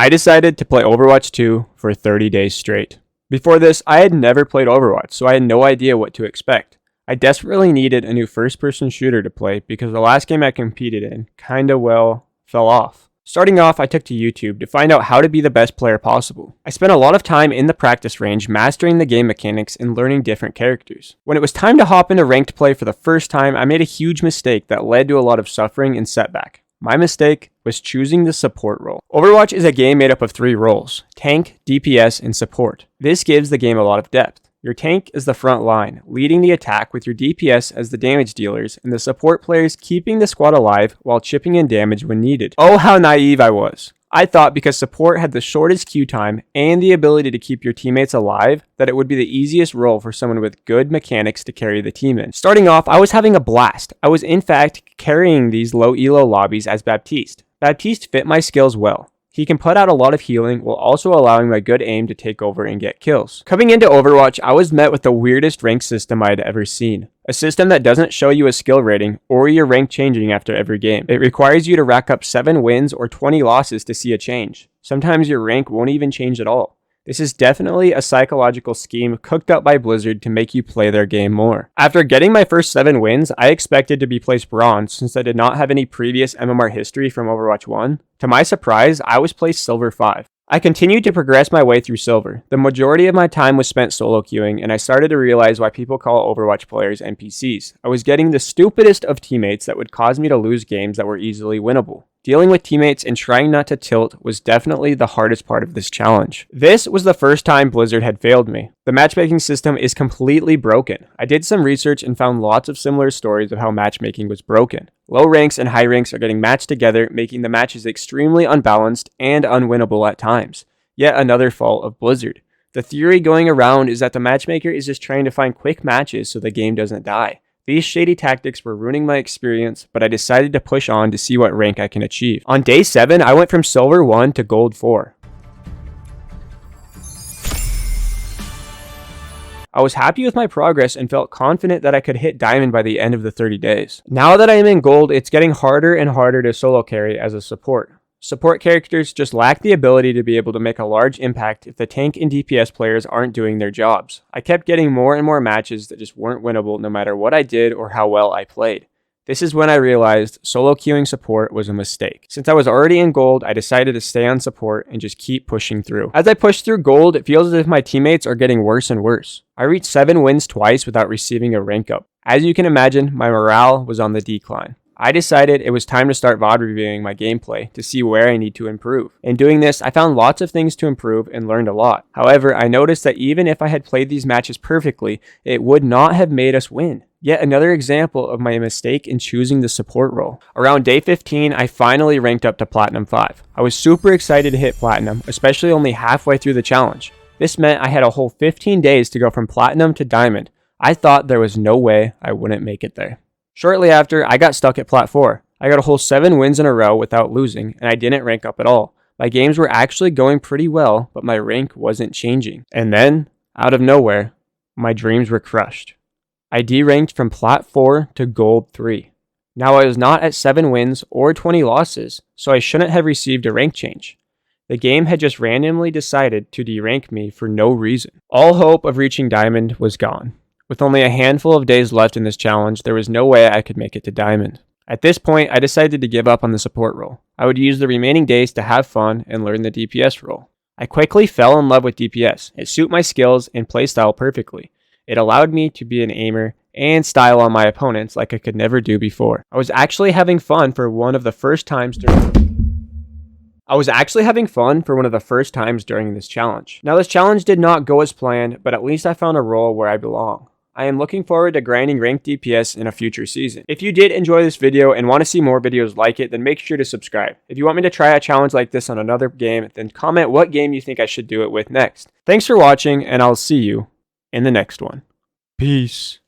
I decided to play Overwatch 2 for 30 days straight. Before this, I had never played Overwatch, so I had no idea what to expect. I desperately needed a new first-person shooter to play because the last game I competed in fell off. Starting off, I took to YouTube to find out how to be the best player possible. I spent a lot of time in the practice range mastering the game mechanics and learning different characters. When it was time to hop into ranked play for the first time, I made a huge mistake that led to a lot of suffering and setback. My mistake was choosing the support role. Overwatch is a game made up of 3 roles: tank, DPS, and support. This gives the game a lot of depth. Your tank is the front line, leading the attack with your DPS as the damage dealers, and the support players keeping the squad alive while chipping in damage when needed. Oh, how naive I was. I thought because support had the shortest queue time and the ability to keep your teammates alive, that it would be the easiest role for someone with good mechanics to carry the team in. Starting off, I was having a blast. I was in fact carrying these low elo lobbies as Baptiste. Baptiste fit my skills well. He can put out a lot of healing while also allowing my good aim to take over and get kills. Coming into Overwatch, I was met with the weirdest rank system I had ever seen. A system that doesn't show you a skill rating or your rank changing after every game. It requires you to rack up 7 wins or 20 losses to see a change. Sometimes your rank won't even change at all. This is definitely a psychological scheme cooked up by Blizzard to make you play their game more. After getting my first 7 wins, I expected to be placed bronze since I did not have any previous MMR history from Overwatch 1. To my surprise, I was placed silver 5. I continued to progress my way through silver. The majority of my time was spent solo queuing, and I started to realize why people call Overwatch players NPCs. I was getting the stupidest of teammates that would cause me to lose games that were easily winnable. Dealing with teammates and trying not to tilt was definitely the hardest part of this challenge. This was the first time Blizzard had failed me. The matchmaking system is completely broken. I did some research and found lots of similar stories of how matchmaking was broken. Low ranks and high ranks are getting matched together, making the matches extremely unbalanced and unwinnable at times. Yet another fault of Blizzard. The theory going around is that the matchmaker is just trying to find quick matches so the game doesn't die. These shady tactics were ruining my experience, but I decided to push on to see what rank I can achieve. On day 7, I went from silver 1 to gold 4. I was happy with my progress and felt confident that I could hit diamond by the end of the 30 days. Now that I am in gold, it's getting harder and harder to solo carry as a support. Support characters just lack the ability to be able to make a large impact if the tank and DPS players aren't doing their jobs. I kept getting more and more matches that just weren't winnable no matter what I did or how well I played. This is when I realized solo queuing support was a mistake. Since I was already in gold, I decided to stay on support and just keep pushing through. As I push through gold, it feels as if my teammates are getting worse and worse. I reached 7 wins twice without receiving a rank up. As you can imagine, my morale was on the decline. I decided it was time to start VOD reviewing my gameplay to see where I need to improve. In doing this, I found lots of things to improve and learned a lot. However, I noticed that even if I had played these matches perfectly, it would not have made us win. Yet another example of my mistake in choosing the support role. Around day 15, I finally ranked up to Platinum 5. I was super excited to hit Platinum, especially only halfway through the challenge. This meant I had a whole 15 days to go from Platinum to Diamond. I thought there was no way I wouldn't make it there. Shortly after, I got stuck at Plat 4. I got a whole 7 wins in a row without losing, and I didn't rank up at all. My games were actually going pretty well, but my rank wasn't changing. And then, out of nowhere, my dreams were crushed. I deranked from Plat 4 to Gold 3. Now I was not at 7 wins or 20 losses, so I shouldn't have received a rank change. The game had just randomly decided to derank me for no reason. All hope of reaching Diamond was gone. With only a handful of days left in this challenge, there was no way I could make it to Diamond. At this point, I decided to give up on the support role. I would use the remaining days to have fun and learn the DPS role. I quickly fell in love with DPS. It suited my skills and playstyle perfectly. It allowed me to be an aimer and style on my opponents like I could never do before. I was actually having fun for one of the first times during this challenge. Now, this challenge did not go as planned, but at least I found a role where I belong. I am looking forward to grinding ranked DPS in a future season. If you did enjoy this video and want to see more videos like it, then make sure to subscribe. If you want me to try a challenge like this on another game, then comment what game you think I should do it with next. Thanks for watching, and I'll see you in the next one. Peace.